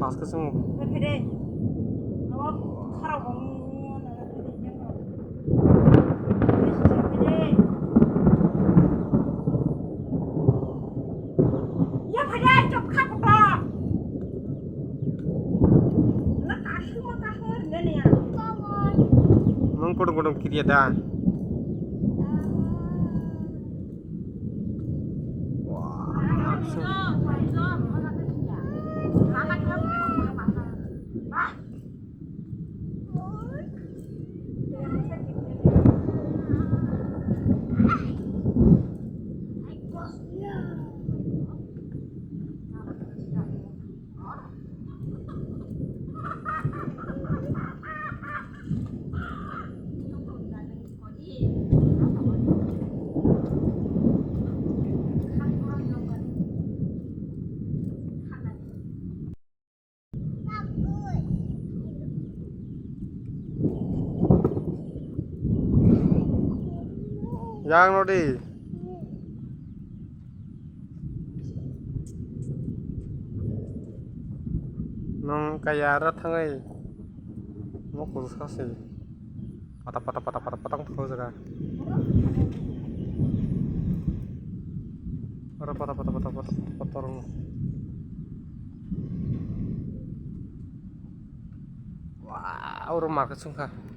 다스승 그래. 하라고. 야, 그래 좀 갖고 가. 나 가슴을 내내야. 멍꾸렁꾸렁 길이다. Giang nó đi. Nong kaya rất thằng nó cũng sao xí patang thôi ra patang wow rumah kesungka